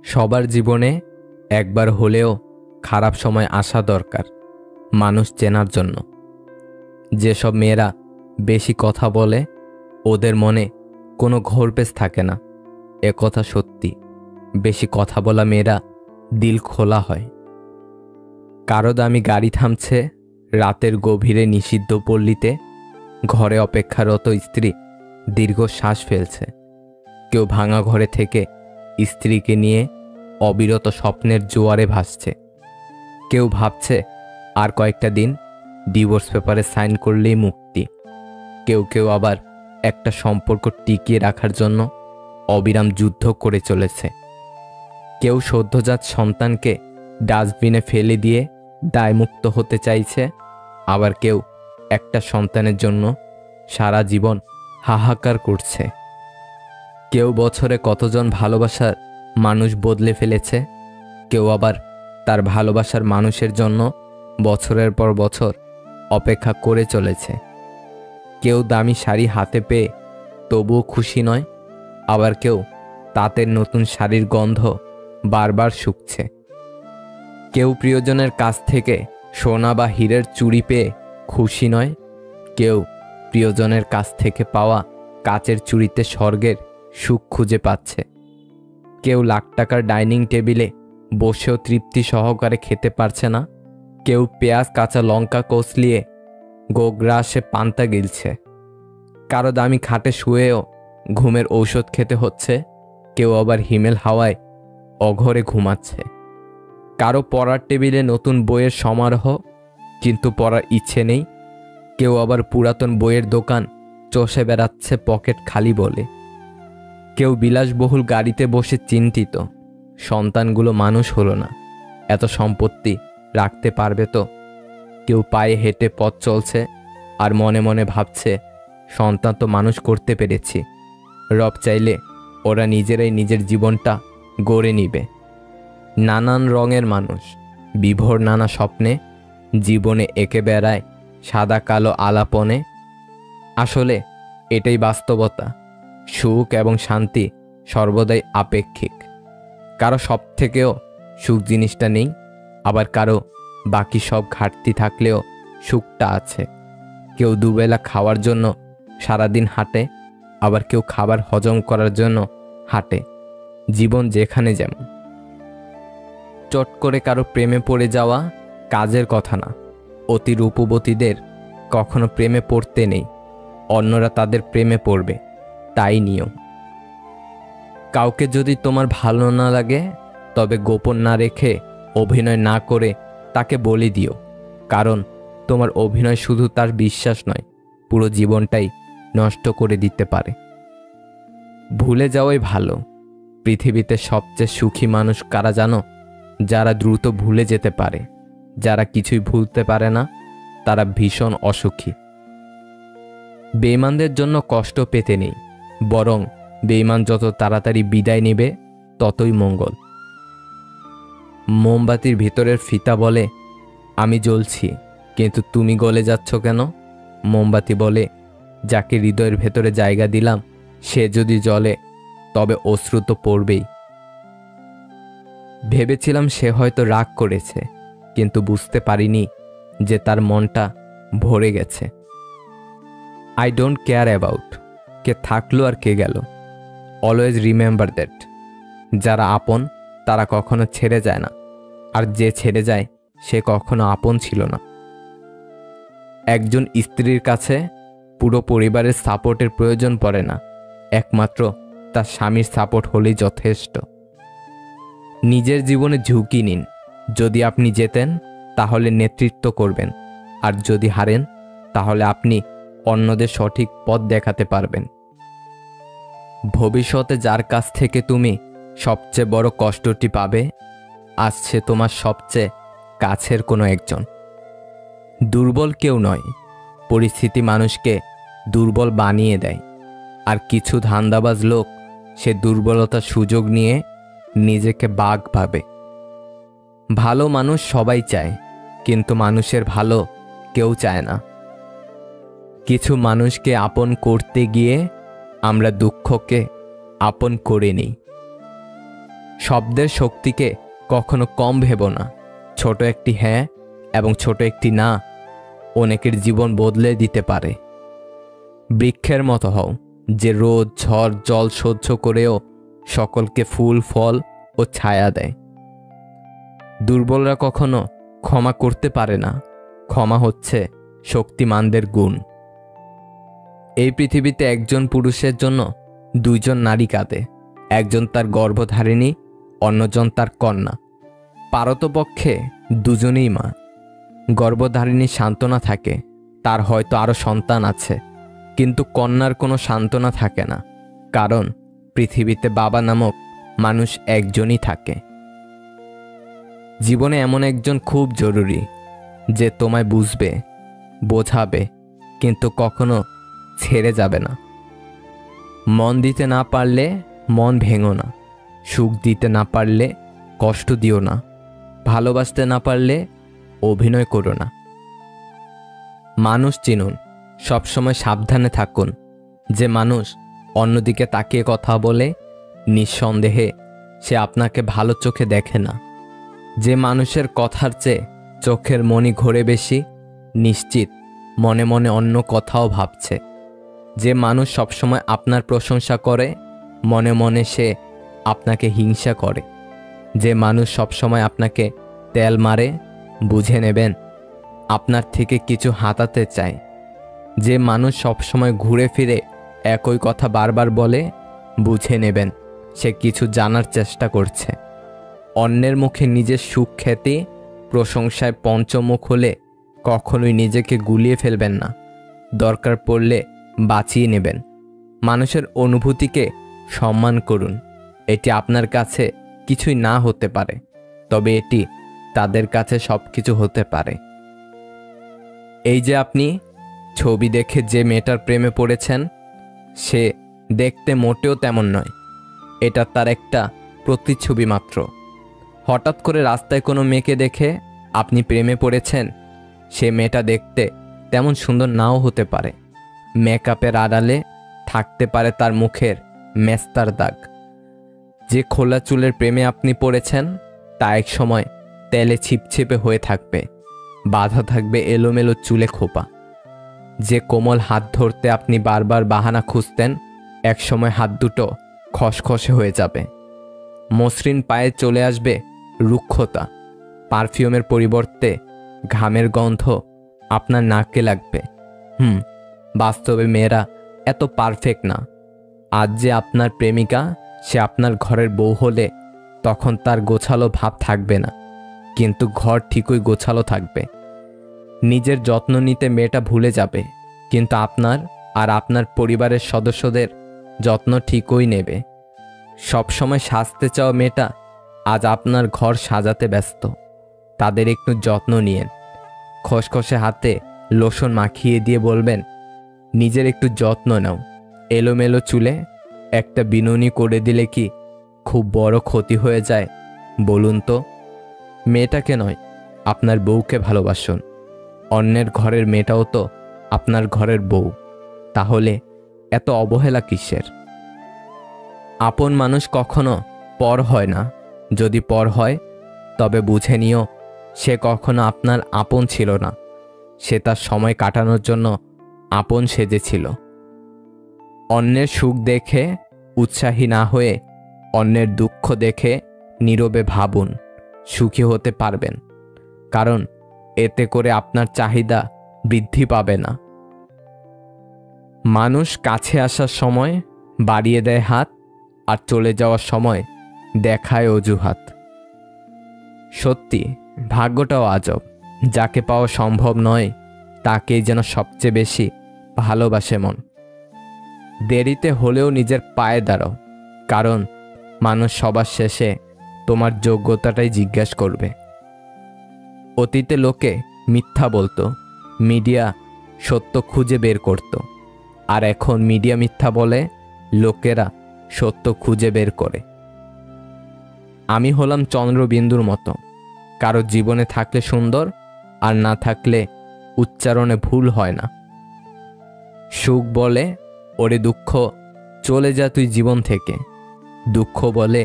সবার জীবনে একবার হলেও খারাপ সময় আসা দরকার মানুষ চেনার জন্য। যেসব মেয়েরা বেশি কথা বলে ওদের মনে কোনো ঘোরপেশ থাকে না, এ কথা সত্যি। বেশি কথা বলা মেয়েরা দিল খোলা হয়। কারো দামি গাড়ি থামছে রাতের গভীরে নিষিদ্ধ পল্লীতে, ঘরে অপেক্ষারত স্ত্রী দীর্ঘ শ্বাস ফেলছে। কেউ ভাঙা ঘরে থেকে স্ত্রীকে নিয়ে অবিরত স্বপ্নের জোয়ারে ভাসছে। কেউ ভাবছে আর কয়েকটা দিন ডিভোর্স পেপারে সাইন করলেই মুক্তি। কেউ কেউ আবার একটা সম্পর্ক টিকিয়ে রাখার জন্য অবিরাম যুদ্ধ করে চলেছে। কেউ সদ্যজাত সন্তানকে ডাস্টবিনে ফেলে দিয়ে দায়মুক্ত হতে চাইছে, আবার কেউ একটা সন্তানের জন্য সারা জীবন হাহাকার করছে। কেউ বছরে কতজন ভালোবাসার মানুষ বদলে ফেলেছে, কেউ আবার তার ভালোবাসার মানুষের জন্য বছরের পর বছর অপেক্ষা করে চলেছে। কেউ দামি শাড়ি হাতে পেয়ে তবুও খুশি নয়, আবার কেউ তাঁতের নতুন শাড়ির গন্ধ বারবার শুকছে। কেউ প্রিয়জনের কাছ থেকে সোনা বা হীরের চুড়ি পেয়ে খুশি নয়, কেউ প্রিয়জনের কাছ থেকে পাওয়া কাচের চুড়িতে স্বর্গের সুখ খুঁজে পাচ্ছে। কেউ লাখ টাকার ডাইনিং টেবিলে বসেও তৃপ্তি সহকারে খেতে পারছে না, কেউ পেঁয়াজ কাঁচা লঙ্কা কষলিয়ে গোগ্রাসে পান্তা গিলছে। কারো দামি খাটে শুয়েও ঘুমের ঔষধ খেতে হচ্ছে, কেউ আবার হিমেল হাওয়ায় অঘরে ঘুমাচ্ছে। কারো পড়ার টেবিলে নতুন বইয়ের সমারোহ, কিন্তু পড়ার ইচ্ছে নেই। কেউ আবার পুরাতন বইয়ের দোকান চষে বেড়াচ্ছে পকেট খালি বলে। কেউ বিলাসবহুল গাড়িতে বসে চিন্তিত, সন্তানগুলো মানুষ হলো না, এত সম্পত্তি রাখতে পারবে তো। কেউ পায়ে হেঁটে পথ চলছে আর মনে মনে ভাবছে, সন্তান তো মানুষ করতে পেরেছি, রব চাইলে ওরা নিজেরাই নিজের জীবনটা গড়ে নিবে। নানান রঙের মানুষ বিভোর নানা স্বপ্নে জীবনে এঁকে বেড়ায় সাদা কালো আলাপনে। আসলে এটাই বাস্তবতা, সুখ এবং শান্তি সর্বদাই আপেক্ষিক। কারো সব থেকেও সুখ জিনিসটা নেই, আবার কারো বাকি সব ঘাটতি থাকলেও সুখটা আছে। কেউ দুবেলা খাওয়ার জন্য সারাদিন হাঁটে, আবার কেউ খাবার হজম করার জন্য হাঁটে। জীবন যেখানে যেমন। চট করে কারো প্রেমে পড়ে যাওয়া কাজের কথা না, অতি রূপবতীদের কখনো প্রেমে পড়তে নেই, অন্যরা তাদের প্রেমে পড়বে, তাই নিয়ম। কাউকে যদি তোমার ভালো না লাগে তবে গোপন না রেখে অভিনয় না করে তাকে বলে দিও, কারণ তোমার অভিনয় শুধু তার বিশ্বাস নয়, পুরো জীবনটাই নষ্ট করে দিতে পারে। ভুলে যাওয়াই ভালো। পৃথিবীতে সবচেয়ে সুখী মানুষ কারা জানো? যারা দ্রুত ভুলে যেতে পারে। যারা কিছুই ভুলতে পারে না তারা ভীষণ অসুখী। বেঈমানদের জন্য কষ্ট পেতে নেই, বরং বেঈমান যত তাড়াতাড়ি বিদায় নেবে ততই মঙ্গল। মোমবাতির ভিতরের ফিতা বলে, আমি জ্বলছি কিন্তু তুমি গলে যাচ্ছ কেন? মোমবাতি বলে, যাকে হৃদয়ের ভেতরে জায়গা দিলাম সে যদি জ্বলে তবে অশ্রু তো পড়বেই। ভেবেছিলাম সে হয়তো রাগ করেছে, কিন্তু বুঝতে পারিনি যে তার মনটা ভরে গেছে। আই ডোন্ট কেয়ার অ্যাবাউট কে থাকলো আর কে গেল, অলওয়েজ রিমেম্বার দ্যাট যারা আপন তারা কখনো ছেড়ে যায় না, আর যে ছেড়ে যায় সে কখনো আপন ছিল না। একজন স্ত্রীর কাছে পুরো পরিবারের সাপোর্টের প্রয়োজন পড়ে না, একমাত্র তার স্বামীর সাপোর্ট হলেই যথেষ্ট। নিজের জীবনে ঝুঁকি নিন। যদি আপনি জেতেন তাহলে নেতৃত্ব করবেন, আর যদি হারেন তাহলে আপনি অন্যদের সঠিক পথ দেখাতে পারবেন। ভবিষ্যতে যার কাছ থেকে তুমি সবচেয়ে বড় কষ্টটি পাবে, আজ সে তোমার সবচেয়ে কাছের কোনো একজন। দুর্বল কেউ নয়, পরিস্থিতি মানুষকে দুর্বল বানিয়ে দেয়। আর কিছু ধান্দাবাজ লোক সে দুর্বলতার সুযোগ নিয়ে নিজেকে বাঘ ভাবে। ভালো মানুষ সবাই চায়, কিন্তু মানুষের ভালো কেউ চায় না। কিছু মানুষকে আপন করতে গিয়ে আমরা দুঃখকে আপন করে নিই। শব্দের শক্তিকে কখনো কম ভেবো না। ছোট একটি হ্যাঁ এবং ছোট একটি না অনেকের জীবন বদলে দিতে পারে। বৃক্ষের মতো হও, যে রোদ ঝড় জল সহ্য করেও সকলকে ফুল ফল ও ছায়া দেয়। দুর্বলরা কখনো ক্ষমা করতে পারে না। ক্ষমা হচ্ছে শক্তিমানদের গুণ। এই পৃথিবীতে একজন পুরুষের জন্য দুইজন নারী কাঁদে, একজন তার গর্ভধারিণী, অন্যজন তার কন্যা। পারতপক্ষে দুজনেই মা। গর্ভধারিণী সান্ত্বনা থাকে, তার হয়তো আরও সন্তান আছে, কিন্তু কন্যার কোনো সান্ত্বনা থাকে না, কারণ পৃথিবীতে বাবা নামক মানুষ একজনই থাকে। জীবনে এমন একজন খুব জরুরি, যে তোমায় বুঝবে, বোঝাবে, কিন্তু কখনো ছেড়ে যাবে না। মন দিতে না পারলে মন ভেঙো না। সুখ দিতে না পারলে কষ্ট দিও না। ভালোবাসতে না পারলে অভিনয় করো না। মানুষ চিনুন, সবসময় সাবধানে থাকুন। যে মানুষ অন্যদিকে তাকিয়ে কথা বলে, নিঃসন্দেহে সে আপনাকে ভালো চোখে দেখে না। যে মানুষের কথার চেয়ে চোখের মনি ঘোরে বেশি, নিশ্চিত মনে মনে অন্য কথাও ভাবছে। যে মানুষ সবসময় আপনার প্রশংসা করে, মনে মনে সে আপনাকে হিংসা করে। যে মানুষ সবসময় আপনাকে তেল মারে, বুঝে নেবেন আপনার থেকে কিছু হাতাতে চায়। যে মানুষ সবসময় ঘুরে ফিরে একই কথা বারবার বলে, বুঝে নেবেন সে কিছু জানার চেষ্টা করছে। অন্যের মুখে নিজের সুখ খ্যাতি প্রশংসায় পঞ্চমুখ হলে কখনোই নিজেকে গুলিয়ে ফেলবেন না। দরকার পড়লে বাঁচিয়ে নেবেন। মানুষের অনুভূতিকে সম্মান করুন। এটি আপনার কাছে কিছুই না হতে পারে, তবে এটি তাদের কাছে সব কিছু হতে পারে। এই যে আপনি ছবি দেখে যে মেয়েটার প্রেমে পড়েছেন, সে দেখতে মোটেও তেমন নয়। এটা তার একটা প্রতিচ্ছবি মাত্র। হঠাৎ করে রাস্তায় কোনো মেয়েকে দেখে আপনি প্রেমে পড়েছেন, সে মেয়েটা দেখতে তেমন সুন্দর নাও হতে পারে। মেকআপের আড়ালে থাকতে পারে তার মুখের মেস্তার দাগ। যে খোলা চুলের প্রেমে আপনি পড়েছেন, তা এক সময় তেলে ছিপছিপে হয়ে থাকবে, বাঁধা থাকবে এলোমেলো চুলে খোপা। যে কোমল হাত ধরতে আপনি বারবার বাহানা খুঁজতেন, এক সময় হাত দুটো খসখসে হয়ে যাবে। মসৃণ পায়ে চলে আসবে রুক্ষতা। পারফিউমের পরিবর্তে ঘামের গন্ধ আপনার নাকে লাগবে। বাস্তবে মেয়েরা এত পারফেক্ট না। আজ যে আপনার প্রেমিকা, সে আপনার ঘরের বউ হলে তখন তার গোছালো ভাব থাকবে না, কিন্তু ঘর ঠিকই গোছালো থাকবে। নিজের যত্ন নিতে মেয়েটা ভুলে যাবে, কিন্তু আপনার আর আপনার পরিবারের সদস্যদের যত্ন ঠিকই নেবে। সবসময় সাজতে চাওয়া মেয়েটা আজ আপনার ঘর সাজাতে ব্যস্ত। তাদের একটু যত্ন নিয়েন। খসখসে হাতে লোশন মাখিয়ে দিয়ে বলবেন, নিজের একটু যত্ন নাও। এলোমেলো চুলে একটা বিনুনি করে দিলে কি খুব বড় ক্ষতি হয়ে যায়? বলুন তো। মেয়েটাকে নয়, আপনার বউকে ভালোবাসুন। অন্যের ঘরের মেয়েটাও তো আপনার ঘরের বউ, তাহলে এত অবহেলা কিসের? আপন মানুষ কখনো পর হয় না। যদি পর হয়, তবে বুঝে নিও সে কখনো আপনার আপন ছিল না। সে তার সময় কাটানোর জন্য আপন সেজেছিল। অন্যের সুখ দেখে উৎসাহী না হয়ে অন্যের দুঃখ দেখে নীরবে ভাবুন, সুখী হতে পারবেন। কারণ এতে করে আপনার চাহিদা বৃদ্ধি পাবে না। মানুষ কাছে আসার সময় বাড়িয়ে দেয় হাত, আর চলে যাওয়ার সময় দেখায় অজুহাত। সত্যি, ভাগ্যটাও আজব। যাকে পাওয়া সম্ভব নয়, তাকেই যেন সবচেয়ে বেশি ভালোবাসে মন। দেরিতে হলেও নিজের পায়ে দাঁড়াও, কারণ মানুষ সবার শেষে তোমার যোগ্যতাটাই জিজ্ঞেস করবে। অতীতে লোকে মিথ্যা বলতো, মিডিয়া সত্য খুঁজে বের করত। আর এখন মিডিয়া মিথ্যা বলে, লোকেরা সত্য খুঁজে বের করে। আমি হলাম চন্দ্রবিন্দুর মতো, কারো জীবনে থাকলে সুন্দর, আর না থাকলে উচ্চারণে ভুল হয় না। সুখ বলে, ওরে দুঃখ চলে যা তুই জীবন থেকে। দুঃখ বলে,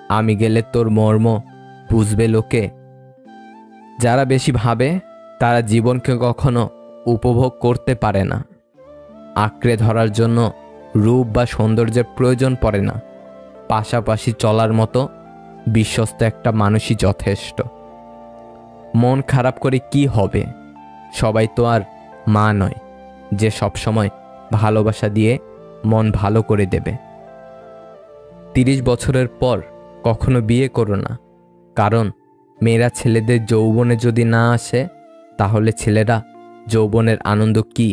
আমি গেলে তোর মর্ম বুঝবে লোকে। যারা বেশি ভাবে তারা জীবনকে কখনো উপভোগ করতে পারে না। আঁকড়ে ধরার জন্য রূপ বা সৌন্দর্যের প্রয়োজন পড়ে না, পাশাপাশি চলার মতো বিশ্বস্ত একটা মানুষই যথেষ্ট। মন খারাপ করে কি হবে? সবাই তো আর মা নয় যে সবসময় ভালোবাসা দিয়ে মন ভালো করে দেবে। 30 বছরের পর কখনো বিয়ে করো না, কারণ মেয়েরা ছেলেদের যৌবনে যদি না আসে তাহলে ছেলেরা যৌবনের আনন্দ কি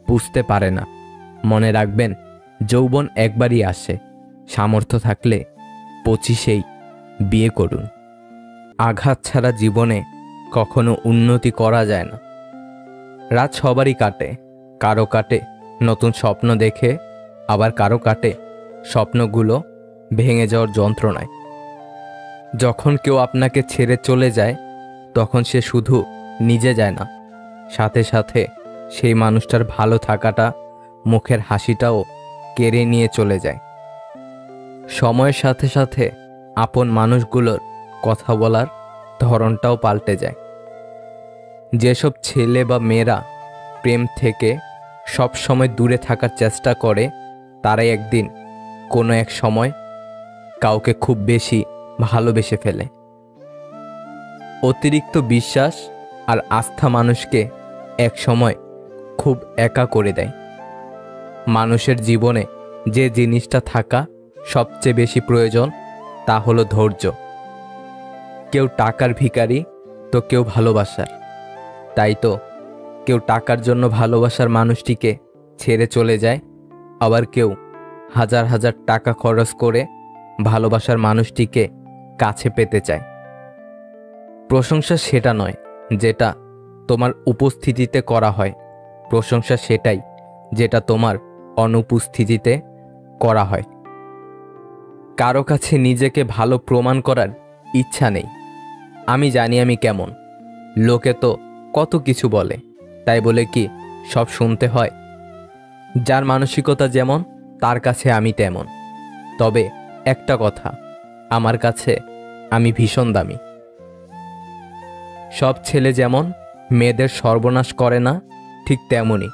বুঝতে পারে না। মনে রাখবেন, যৌবন একবারই আসে। সামর্থ্য থাকলে 25-এই বিয়ে করুন। আঘাত ছাড়া জীবনে কখনো উন্নতি করা যায় না। রাত সবারই কাটে, কারো কাটে নতুন স্বপ্ন দেখে, আবার কারো কাটে স্বপ্নগুলো ভেঙে যাওয়ার যন্ত্রণায়। যখন কেউ আপনাকে ছেড়ে চলে যায় তখন সে শুধু নিজে যায় না, সাথে সাথে সেই মানুষটার ভালো থাকাটা, মুখের হাসিটাও কেড়ে নিয়ে চলে যায়। সময়ের সাথে সাথে আপন মানুষগুলোর কথা বলার ধরনটাও পাল্টে যায়। যেসব ছেলে বা মেয়েরা প্রেম থেকে সব সময় দূরে থাকার চেষ্টা করে তারাই একদিন কোনো এক সময় কাউকে খুব বেশি ভালোবেসে ফেলে। অতিরিক্ত বিশ্বাস আর আস্থা মানুষকে এক সময় খুব একা করে দেয়। মানুষের জীবনে যে জিনিসটা থাকা সবচেয়ে বেশি প্রয়োজন তা হলো ধৈর্য। কেউ টাকার ভিখারি তো কেউ ভালোবাসার। তাই তো কেউ টাকার জন্য ভালোবাসার মানুষটিকে ছেড়ে চলে যায়, আবার কেউ হাজার হাজার টাকা খরচ করে ভালোবাসার মানুষটিকে কাছে পেতে চায়। প্রশংসা সেটা নয় যেটা তোমার উপস্থিতিতে করা হয়, প্রশংসা সেটাই যেটা তোমার অনুপস্থিতিতে করা হয়। কারো কাছে নিজেকে ভালো প্রমাণ করার ইচ্ছা নেই। আমি জানি আমি কেমন, লোকে তো কত কিছু বলে, তাই বলে কি সব শুনতে হয়? যার মানসিকতা যেমন তার কাছে আমি তেমন। তবে একটা কথা, আমার কাছে আমি ভীষণ দামি। সব ছেলে যেমন মেয়েদের সর্বনাশ করে না, ঠিক তেমনই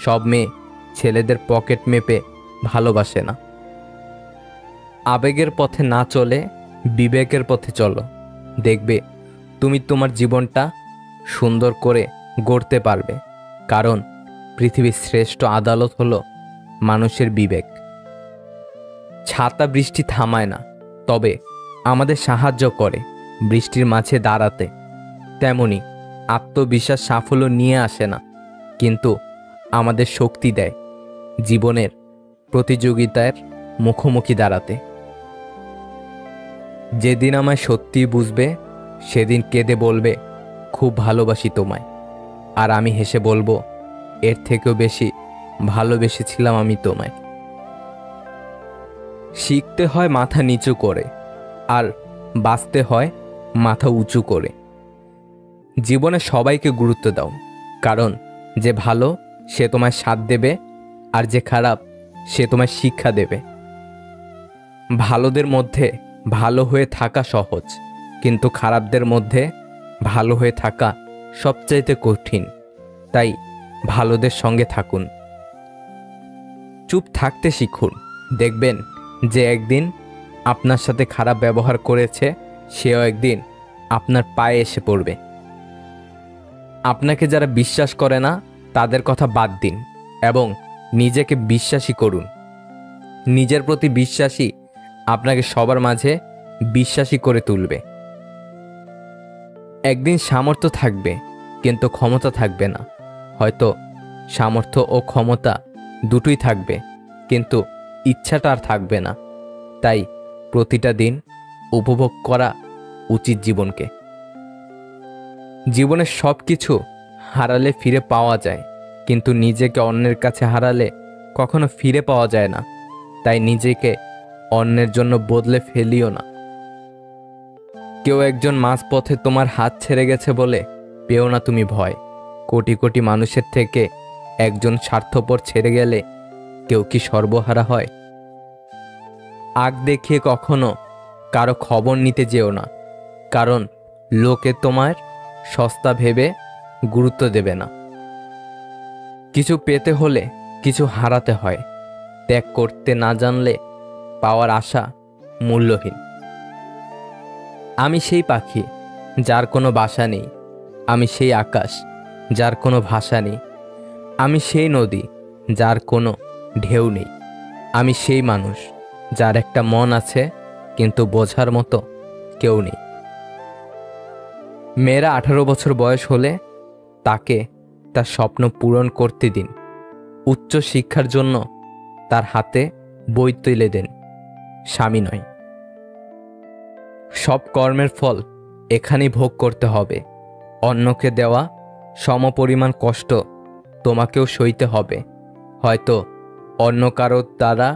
সব মেয়ে ছেলেদের পকেট মেপে ভালোবাসে না। আবেগের পথে না চলে বিবেকের পথে চলো, দেখবে তুমি তোমার জীবনটা সুন্দর করে গড়তে পারবে। কারণ পৃথিবীর শ্রেষ্ঠ আদালত হলো মানুষের বিবেক। ছাতা বৃষ্টি থামায় না, তবে আমাদের সাহায্য করে বৃষ্টির মাঝে দাঁড়াতে। তেমনি আত্মবিশ্বাস সাফল্য নিয়ে আসে না, কিন্তু আমাদের শক্তি দেয় জীবনের প্রতিযোগিতার মুখোমুখি দাঁড়াতে। যেদিন আমায় সত্যি বুঝবে সেদিন কেঁদে বলবে খুব ভালোবাসি তোমায়, আর আমি হেসে বলবো এর থেকেও বেশি ভালোবেসেছিলাম আমি তোমায়। শিখতে হয় মাথা নিচু করে, আর বাঁচতে হয় মাথা উঁচু করে। জীবনে সবাইকে গুরুত্ব দাও, কারণ যে ভালো সে তোমায় সাথ দেবে, আর যে খারাপ সে তোমায় শিক্ষা দেবে। ভালোদের মধ্যে ভালো হয়ে থাকা সহজ, কিন্তু খারাপদের মধ্যে ভালো হয়ে থাকা সবচাইতে কঠিন। তাই ভালোদের সঙ্গে থাকুন। চুপ থাকতে শিখুন, দেখবেন যে একদিন আপনার সাথে খারাপ ব্যবহার করেছে সেও একদিন আপনার পায়ে এসে পড়বে। আপনাকে যারা বিশ্বাস করে না তাদের কথা বাদ দিন এবং নিজেকে বিশ্বাসী করুন। নিজের প্রতি বিশ্বাসী আপনাকে সবার মাঝে বিশ্বাসী করে তুলবে। একদিন সামর্থ্য থাকবে কিন্তু ক্ষমতা থাকবে না। হয়তো সামর্থ্য ও ক্ষমতা দুটোই থাকবে, কিন্তু ইচ্ছাটা আর থাকবে না। তাই প্রতিটা দিন উপভোগ করা উচিত জীবনকে। জীবনের সব কিছু হারালে ফিরে পাওয়া যায়, কিন্তু নিজেকে অন্যের কাছে হারালে কখনো ফিরে পাওয়া যায় না। তাই নিজেকে অন্যের জন্য বদলে ফেলিও না। কেউ একজন মাঝপথে তোমার হাত ছেড়ে গেছে বলে পেও না তুমি ভয়। কোটি কোটি মানুষের থেকে একজন স্বার্থপর ছেড়ে গেলে কেউ কি সর্বহারা হয়? আগ দেখিয়ে কখনো কারো খবর নিতে যেও না, কারণ লোকে তোমার সস্তা ভেবে গুরুত্ব দেবে না। কিছু পেতে হলে কিছু হারাতে হয়। ত্যাগ করতে না জানলে পাওয়ার আশা মূল্যহীন। আমি সেই পাখি যার কোনো বাসা নেই, আমি সেই আকাশ যার কোনো ভাষা নেই, আমি সেই নদী যার কোনো ঢেউ নেই, আমি সেই মানুষ যার একটা মন আছে কিন্তু বোঝার মতো কেউ নেই। মেয়েরা 18 বছর বয়স হলে তাকে তার স্বপ্ন পূরণ করতে দিন। উচ্চ শিক্ষার জন্য তার হাতে বই তুলে দেন, স্বামী নয়। সব কর্মের ফল এখানেই ভোগ করতে হবে। অন্যকে দেওয়া সমপরিমাণ কষ্ট তোমাকেও সইতে হবে, হয়তো অন্য কারোর দ্বারা,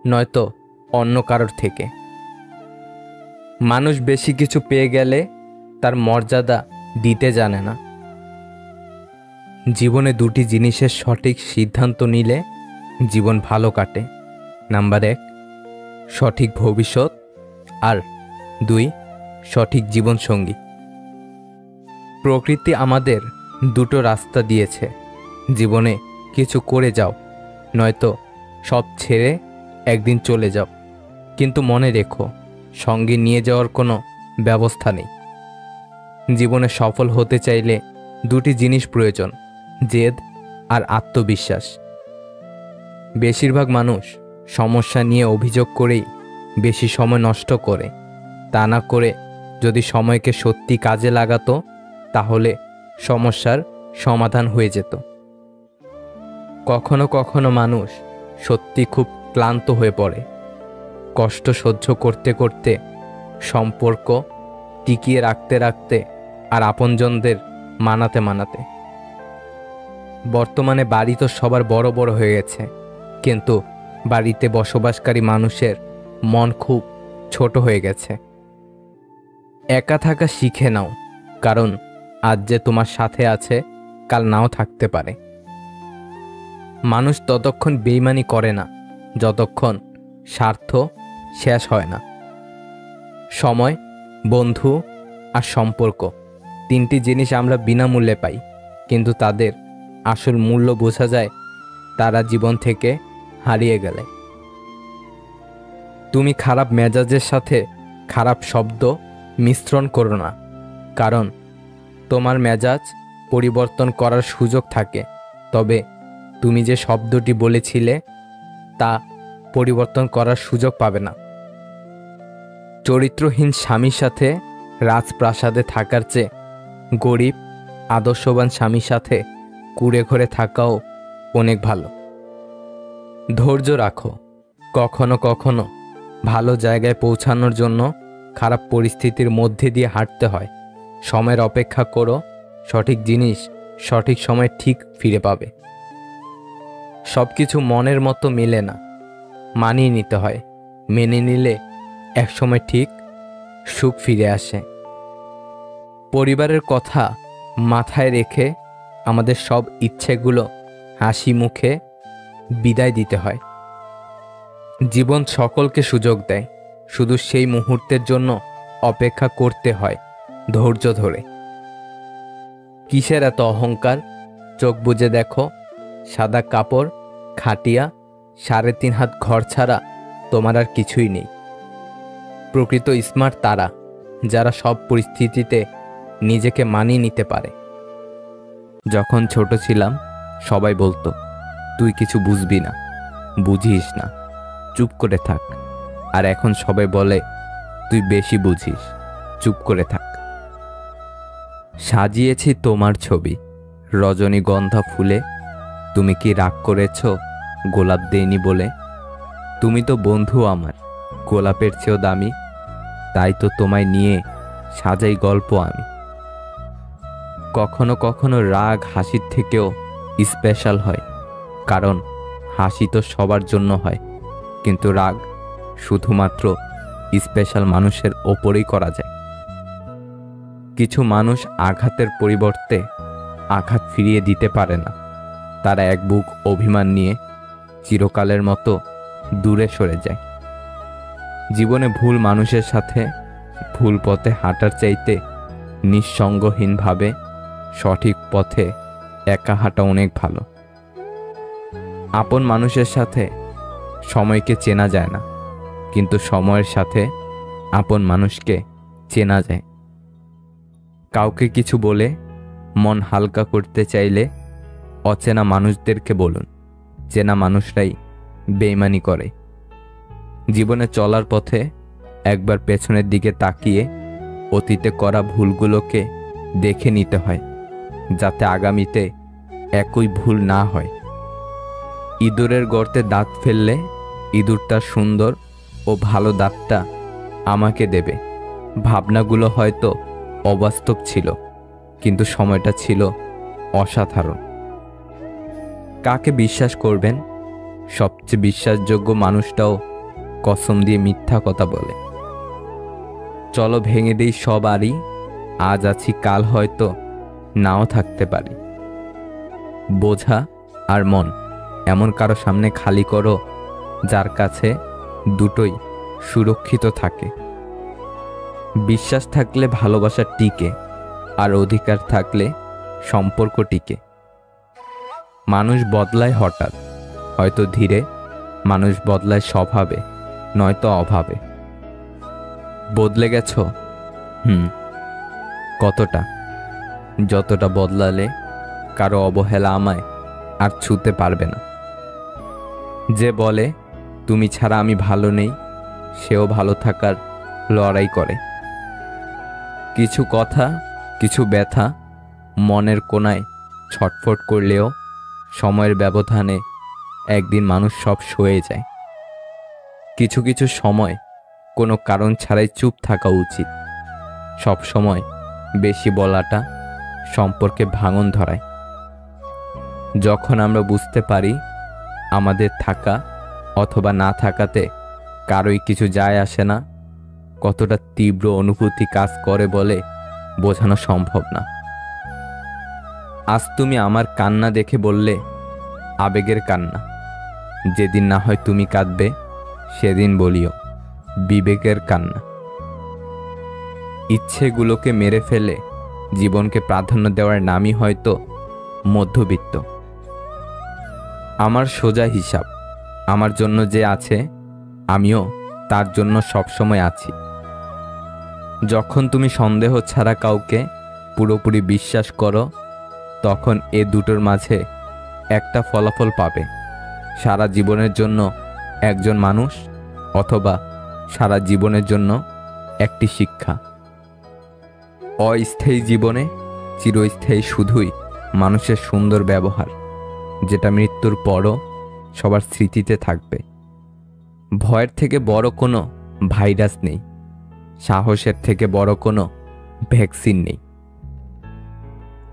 নয়তো অন্য কারোর থেকে। মানুষ বেশি কিছু পেয়ে গেলে তার মর্যাদা দিতে জানে না। জীবনে দুটি জিনিসের সঠিক সিদ্ধান্ত নিলে জীবন ভালো কাটে। নাম্বার 1, সঠিক ভবিষ্যৎ, আর 2, সঠিক জীবনসঙ্গী। প্রকৃতি আমাদের দুটো রাস্তা দিয়েছে। জীবনে কিছু করে যাও, নয়তো সব ছেড়ে একদিন চলে যাও। কিন্তু মনে রেখো, সঙ্গে নিয়ে যাওয়ার কোনো ব্যবস্থা নেই। জীবনে সফল হতে চাইলে দুটি জিনিস প্রয়োজন, জেদ আর আত্মবিশ্বাস। বেশিরভাগ মানুষ সমস্যা নিয়ে অভিযোগ করেই বেশি সময় নষ্ট করে। তা না করে যদি সময়কে সত্যি কাজে লাগাতো, তাহলে সমস্যার সমাধান হয়ে যেত। কখনো কখনো মানুষ সত্যি খুব ক্লান্ত হয়ে পড়ে, কষ্ট সহ্য করতে করতে, সম্পর্ক টিকিয়ে রাখতে রাখতে, আর আপনজনদের মানাতে মানাতে। বর্তমানে বাড়ি তো সবার বড় বড় হয়ে গেছে, কিন্তু বাড়িতে বসবাসকারী মানুষের মন খুব ছোট হয়ে গেছে। একা থাকা শিখে নাও, কারণ আজ যে তোমার সাথে আছে কাল নাও থাকতে পারে। মানুষ ততক্ষণ বেইমানি করে না যতক্ষণ স্বার্থ শেষ হয় না। সময়, বন্ধু আর সম্পর্ক, তিনটি জিনিস আমরা বিনামূল্যে পাই, কিন্তু তাদের আসল মূল্য বোঝা যায় তারা জীবন থেকে হারিয়ে গেলে। তুমি খারাপ মেজাজের সাথে খারাপ শব্দ মিশ্রণ করো না, কারণ তোমার মেজাজ পরিবর্তন করার সুযোগ থাকে, তবে তুমি যে শব্দটি বলেছিলে তা পরিবর্তন করার সুযোগ পাবে না। চরিত্রহীন স্বামীর সাথে রাজপ্রাসাদে থাকার চেয়ে গরিব আদর্শবান স্বামীর সাথে কুঁড়ে ঘরে থাকাও অনেক ভালো। ধৈর্য রাখো, কখনো কখনো ভালো জায়গায় পৌঁছানোর জন্য খারাপ পরিস্থিতির মধ্যে দিয়ে হাঁটতে হয়। সময়ের অপেক্ষা করো, সঠিক জিনিস সঠিক সময় ঠিক ফিরে পাবে। সব কিছু মনের মতো মেলে না, মানিয়ে নিতে হয়। মেনে নিলে একসময় ঠিক সুখ ফিরে আসে। পরিবারের কথা মাথায় রেখে আমাদের সব ইচ্ছেগুলো হাসি মুখে বিদায় দিতে হয়। জীবন সকলকে সুযোগ দেয়, শুধু সেই মুহূর্তের জন্য অপেক্ষা করতে হয় ধৈর্য ধরে। কিসের এত অহংকার? চোখ বুজে দেখো, সাদা কাপড়, খাটিয়া, 3.5 হাত ঘর ছাড়া তোমার আর কিছুই নেই। প্রকৃত স্মার্ট তারা যারা সব পরিস্থিতিতে নিজেকে মানিয়ে নিতে পারে। যখন ছোট ছিলাম সবাই বলতো, তুই কিছু বুঝবি না, বুঝিস না, চুপ করে থাক। আর এখন সবাই বলে, তুই বেশি বুঝিস, চুপ করে থাক। সাজিয়েছি তোমার ছবি রজনীগন্ধা ফুলে, তুমি কি রাগ করেছ গোলাপ দেইনি বলে? তুমি তো বন্ধু আমার, গোলাপের চেয়েও দামি, তাই তো তোমায় নিয়ে সাজাই গল্প আমি। কখনো কখনো রাগ হাসির থেকেও স্পেশাল হয়, কারণ হাসি তো সবার জন্য হয়, কিন্তু রাগ শুধুমাত্র স্পেশাল মানুষের ওপরেই করা যায়। কিছু মানুষ আঘাতের পরিবর্তে আঘাত ফিরিয়ে দিতে পারে না, তারা এক বুক অভিমান নিয়ে চিরকালের মতো দূরে সরে যায়। জীবনে ভুল মানুষের সাথে ভুল পথে হাঁটার চাইতে নিঃসঙ্গহীনভাবে সঠিক পথে একা হাঁটা অনেক ভালো। আপন মানুষের সাথে সময়কে চেনা যায় না, কিন্তু সময়ের সাথে আপন মানুষকে চেনা যায়। কাউকে কিছু বলে মন হালকা করতে চাইলে অচেনা মানুষদেরকে বলুন, চেনা মানুষরাই বেইমানি করে। জীবনে চলার পথে একবার পেছনের দিকে তাকিয়ে অতীতে করা ভুলগুলোকে দেখে নিতে হয়, যাতে আগামীতে একই ভুল না হয়। ইঁদুরের গর্তে দাঁত ফেললে ইঁদুর তার সুন্দর ও ভালো দাঁতটা আমাকে দেবে। ভাবনাগুলো হয়তো অবাস্তব ছিল, কিন্তু সময়টা ছিল অসাধারণ। কাকে বিশ্বাস করবেন? সবচেয়ে বিশ্বাসযোগ্য মানুষটাও কসম দিয়ে মিথ্যা কথা বলে। চলো ভেঙে দেই সব আড়ি, আজ আছি কাল হয়তো নাও থাকতে পারি। বোঝা আর মন এমন কারো সামনে খালি করো যার কাছে দুটোই সুরক্ষিত থাকে। বিশ্বাস থাকলে ভালোবাসা টিকে, আর অধিকার থাকলে সম্পর্ক টিকে। মানুষ বদলায় হঠাৎ, হয়তো ধীরে। মানুষ বদলায় স্বভাবে, নয়তো অভাবে। বদলে গেছো? কতটা? যতটা বদলালে কারো অবহেলা আমায় আর ছুঁতে পারবে না। যে বলে তুমি ছাড়া আমি ভালো নেই, সেও ভালো থাকার লড়াই করে। কিছু কথা, কিছু ব্যথা মনের কোণায় ছটফট করলেও সময়ের ব্যবধানে একদিন মানুষ সব সয়ে যায়। কিছু কিছু সময় কোনো কারণ ছাড়াই চুপ থাকা উচিত। সব সময় বেশি বলাটা সম্পর্কে ভাঙন ধরায়। যখন আমরা বুঝতে পারি আমাদের থাকা অথবা না থাকাতে কারোই কিছু যায় আসে না, কতটা তীব্র অনুভূতি কাজ করে বলে বোঝানো সম্ভব না। আজ তুমি আমার কান্না দেখে বললে আবেগের কান্না। যেদিন না হয় তুমি কাঁদবে, সেদিন বলিও বিবেকের কান্না। ইচ্ছেগুলোকে মেরে ফেলে জীবনকে প্রাধান্য দেওয়ার নামই হয়তো মধ্যবিত্ত। আমার সোজা হিসাব, আমার জন্য যে আছে আমিও তার জন্য সবসময় আছি। যখন তুমি সন্দেহ ছাড়া কাউকে পুরোপুরি বিশ্বাস করো, তখন এ দুটোর মাঝে একটা ফলাফল পাবে। সারা জীবনের জন্য একজন মানুষ, অথবা সারা জীবনের জন্য একটি শিক্ষা। অস্থায়ী জীবনে চিরস্থায়ী শুধুই মানুষের সুন্দর ব্যবহার, যেটা মৃত্যুর পরও সবার স্মৃতিতে থাকবে। ভয়ের থেকে বড় কোনো ভাইরাস নেই, সাহসের থেকে বড় কোনো ভ্যাকসিন নেই।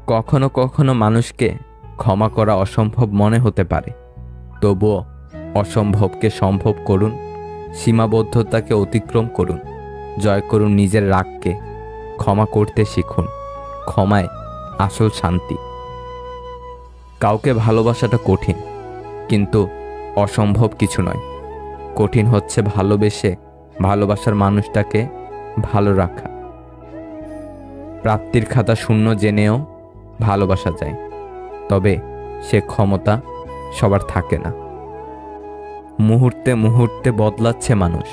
কখনো কখনো মানুষকে ক্ষমা করা অসম্ভব মনে হতে পারে, তবুও অসম্ভবকে সম্ভব করুন। সীমাবদ্ধতাকে অতিক্রম করুন, জয় করুন নিজের রাগকে। ক্ষমা করতে শিখুন, ক্ষমায় আসল শান্তি। কাউকে ভালোবাসাটা কঠিন, কিন্তু অসম্ভব কিছু নয়। কঠিন হচ্ছে ভালোবেসে ভালোবাসার মানুষটাকে ভালো রাখা। প্রাপ্তির খাতা শূন্য জেনেও ভালোবাসা যায়, তবে সে ক্ষমতা সবার থাকে না। মুহূর্তে মুহূর্তে বদলাচ্ছে মানুষ,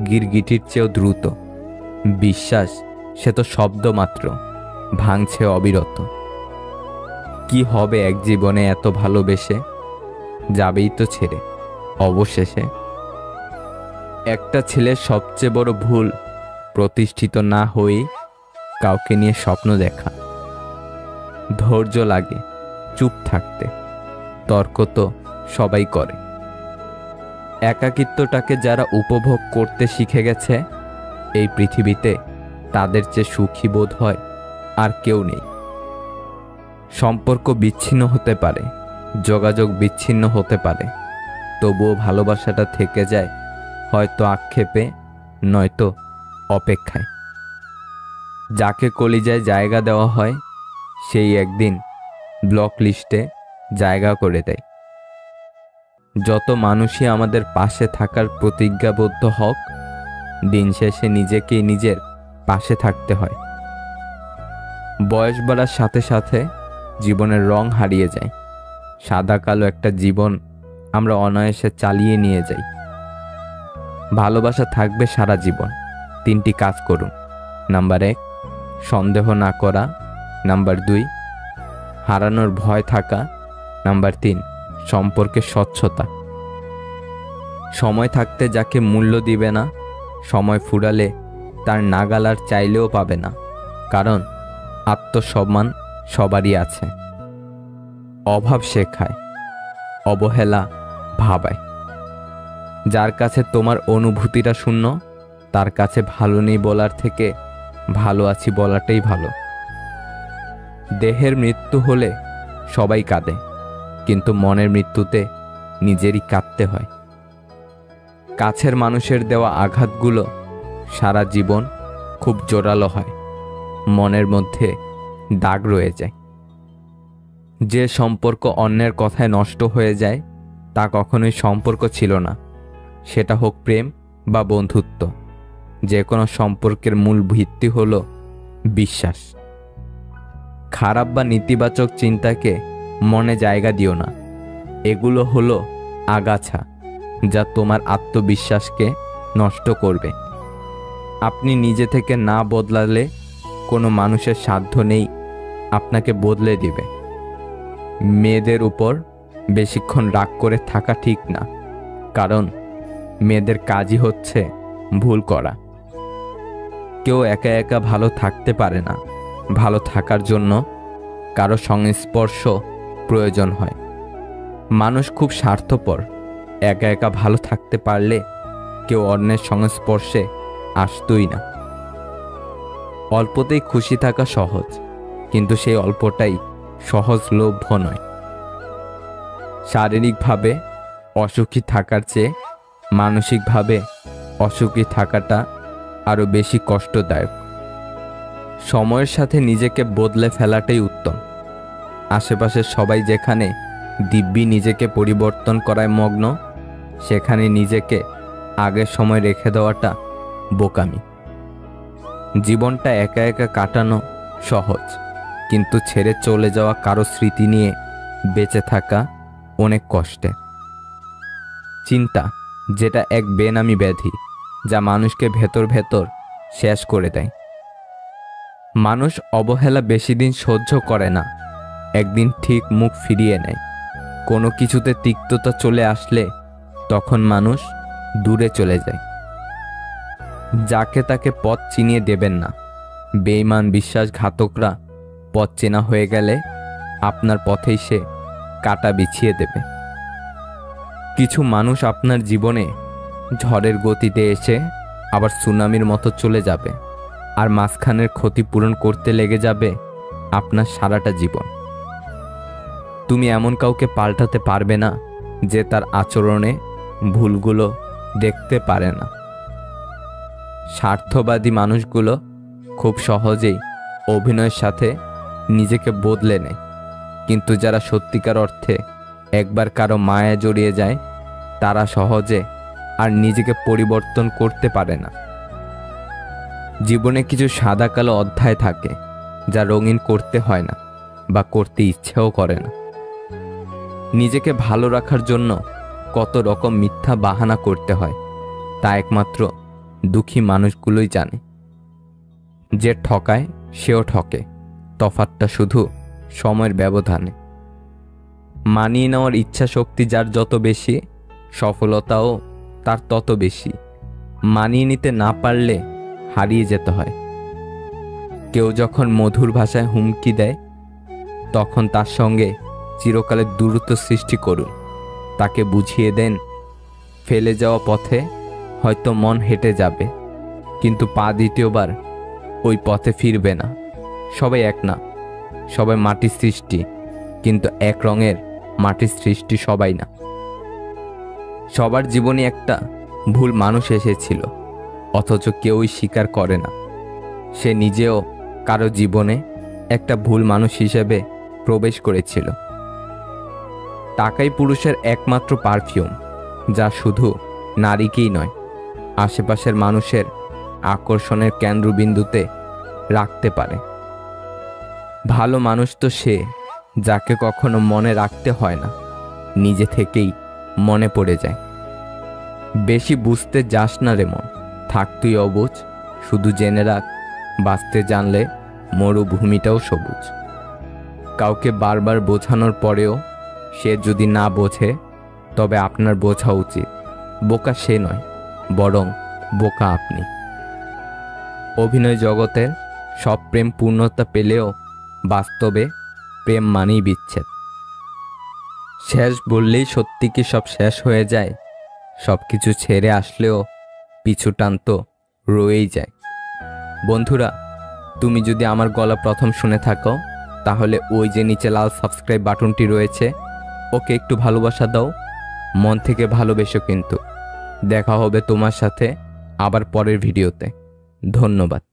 গিরগিটির চেয়েও দ্রুত। বিশ্বাস সে তো শব্দ মাত্র, ভাঙছে অবিরত। কি হবে এক জীবনে এত ভালোবেসে, যাবেই তো ছেড়ে অবশেষে। একটা ছেলের সবচেয়ে বড় ভুল প্রতিষ্ঠিত না হয়ে কাউকে নিয়ে স্বপ্ন দেখা। ধৈর্য লাগে চুপ থাকতে, তর্ক তো সবাই করে। একাকিত্বটাকে যারা উপভোগ করতে শিখে গেছে এই পৃথিবীতে, তাদের চেয়ে সুখী বোধ হয় আর কেউ নেই। সম্পর্ক বিচ্ছিন্ন হতে পারে, যোগাযোগ বিচ্ছিন্ন হতে পারে, তবুও ভালোবাসাটা থেকে যায় হয়তো আক্ষেপে, নয়তো অপেক্ষায়। যাকে কলিজায় জায়গা দেওয়া হয় সেই একদিন ব্লক লিস্টে জায়গা করে দেয়। যত মানুষই আমাদের পাশে থাকার প্রতিজ্ঞাবদ্ধ হোক, দিন শেষে নিজেকেই নিজের পাশে থাকতে হয়। বয়স বাড়ার সাথে সাথে জীবনের রং হারিয়ে যায়। সাদা কালো একটা জীবন আমরা অনায়াসে চালিয়ে নিয়ে যাই। ভালোবাসা থাকবে সারা জীবন। 3টি কাজ করুন। নাম্বার 1, সন্দেহ না করা। নাম্বার 2, হারানোর ভয় থাকা। নাম্বার 3, সম্পর্কে স্বচ্ছতা। সময় থাকতে যাকে মূল্য দিবে না, সময় ফুরালে তার নাগাল আর চাইলেও পাবে না। কারণ আত্মসম্মান সবারই আছে। অভাব শেখায়, অবহেলা ভাবায়। যার কাছে তোমার অনুভূতিটা শূন্য, তার কাছে ভালো নেই বলার থেকে ভালো আছি বলাটাই ভালো। দেহের মৃত্যু হলে সবাই কাঁদে, কিন্তু মনের মৃত্যুতে নিজেরই কাঁদতে হয়। কাছের মানুষের দেওয়া আঘাতগুলো সারা জীবন খুব জোরালো হয়, মনের মধ্যে দাগ রয়ে যায়। যে সম্পর্ক অন্যের কথায় নষ্ট হয়ে যায় তা কখনোই সম্পর্ক ছিল না। সেটা হোক প্রেম বা বন্ধুত্ব, যে কোনো সম্পর্কের মূল ভিত্তি হলো বিশ্বাস। খারাপ বা নেতিবাচক চিন্তাকে মনে জায়গা দিও না। এগুলো হলো আগাছা যা তোমার আত্মবিশ্বাসকে নষ্ট করবে। আপনি নিজে থেকে না বদলালে কোনো মানুষের সাধ্য নেই আপনাকে বদলে দিবে। মেয়েদের উপর বেশিক্ষণ রাগ করে থাকা ঠিক না, কারণ মেয়েদের কাজই হচ্ছে ভুল করা। কেউ একা একা ভালো থাকতে পারে না। ভালো থাকার জন্য কারো সংস্পর্শ প্রয়োজন হয়। মানুষ খুব স্বার্থপর। একা একা ভালো থাকতে পারলে কেউ অন্যের সংস্পর্শে আসতই না। অল্পতেই খুশি থাকা সহজ, কিন্তু সেই অল্পটাই সহজলভ্য নয়। শারীরিকভাবে অসুখী থাকার চেয়ে মানসিকভাবে অসুখী থাকাটা আরও বেশি কষ্টদায়ক। সময়ের সাথে নিজেকে বদলে ফেলাটাই উত্তম। আশেপাশের সবাই যেখানে দিব্যি নিজেকে পরিবর্তন করায় মগ্ন, সেখানে নিজেকে আগের সময় রেখে দেওয়াটা বোকামি। জীবনটা একা একা কাটানো সহজ, কিন্তু ছেড়ে চলে যাওয়া কারো স্মৃতি নিয়ে বেঁচে থাকা অনেক কষ্টের। চিন্তা, যেটা এক বেনামি ব্যাধি যা মানুষকে ভেতর ভেতর শেষ করে দেয়। মানুষ অবহেলা বেশি দিন সহ্য করে না, একদিন ঠিক মুখ ফিরিয়ে নেয়। কোনো কিছুতে তিক্ততা চলে আসলে তখন মানুষ দূরে চলে যায়। যাকে তাকে পথ চিনিয়ে দেবেন না। বেঈমান বিশ্বাসঘাতকরা পথ চেনা হয়ে গেলে আপনার পথেই সে কাঁটা বিছিয়ে দেবে। কিছু মানুষ আপনার জীবনে ঝড়ের গতিতে এসে আবার সুনামির মতো চলে যাবে, আর মাঝখানের ক্ষতিপূরণ করতে লেগে যাবে আপনার সারাটা জীবন। তুমি এমন কাউকে পাল্টাতে পারবে না যে তার আচরণে ভুলগুলো দেখতে পারে না। স্বার্থবাদী মানুষগুলো খুব সহজেই অভিনয়ের সাথে নিজেকে বদলে নেয়, কিন্তু যারা সত্যিকার অর্থে একবার কারো মায়া জড়িয়ে যায় তারা সহজে আর নিজেকে পরিবর্তন করতে পারে না। জীবনে কিছু সাদা কালো অধ্যায় থাকে যা রঙিন করতে হয় না বা করতে ইচ্ছেও করে না। নিজেকে ভালো রাখার জন্য কত রকম মিথ্যা বাহানা করতে হয় তা একমাত্র দুঃখী মানুষগুলোই জানে। যে ঠকায় সেও ঠকে, তফাৎটা শুধু সময়ের ব্যবধানে। মানিয়ে নেওয়ার ইচ্ছা শক্তি যার যত বেশি, সফলতাও তার তত বেশি। মানিয়ে নিতে না পারলে হারিয়ে যেতে হয়। কেউ যখন মধুর ভাষায় হুমকি দেয় তখন তার সঙ্গে চিরকালের দূরত্ব সৃষ্টি করুন। তাকে বুঝিয়ে দেন ফেলে যাওয়া পথে হয়তো মন হেঁটে যাবে, কিন্তু পা দ্বিতীয়বার ওই পথে ফিরবে না। সবাই এক না, সবাই মাটির সৃষ্টি, কিন্তু এক রঙের মাটির সৃষ্টি সবাই না। সবার জীবনে একটা ভুল মানুষ এসেছিল, অথচ কেউই স্বীকার করে না। সে নিজেও কারো জীবনে একটা ভুল মানুষ হিসেবে প্রবেশ করেছিল। টাকাই পুরুষের একমাত্র পারফিউম, যা শুধু নারীকেই নয় আশেপাশের মানুষের আকর্ষণের কেন্দ্রবিন্দুতে রাখতে পারে। ভালো মানুষ তো সে যাকে কখনো মনে রাখতে হয় না, নিজে থেকেই মনে পড়ে যায়। বেশি বুঝতে যাস না রে মন, থাক তুই অবুঝ, শুধু জেনে রাখ বাঁচতে জানলে মরুভূমিটাও সবুজ। কাউকে বারবার বোঝানোর পরেও সে যদি না বোঝে, তবে আপনার বোঝা উচিত বোকা সে নয়, বরং বোকা আপনি। অভিনয় জগতের সব প্রেম পূর্ণতা পেলেও বাস্তবে প্রেম মানেই বিচ্ছেদ। শেষ বললেই সত্যি কি সব শেষ হয়ে যায়? সব কিছু ছেড়ে আসলেও পিছু টান তো রয়েই যায়। বন্ধুরা, তুমি যদি আমার গলা প্রথম শুনে থাকো, তাহলে ওই যে নিচে লাল সাবস্ক্রাইব বাটনটি রয়েছে, ওকে একটু ভালোবাসা দাও, মন থেকে ভালোবেসো। কিন্তু দেখা হবে তোমার সাথে আবার পরের ভিডিওতে। ধন্যবাদ।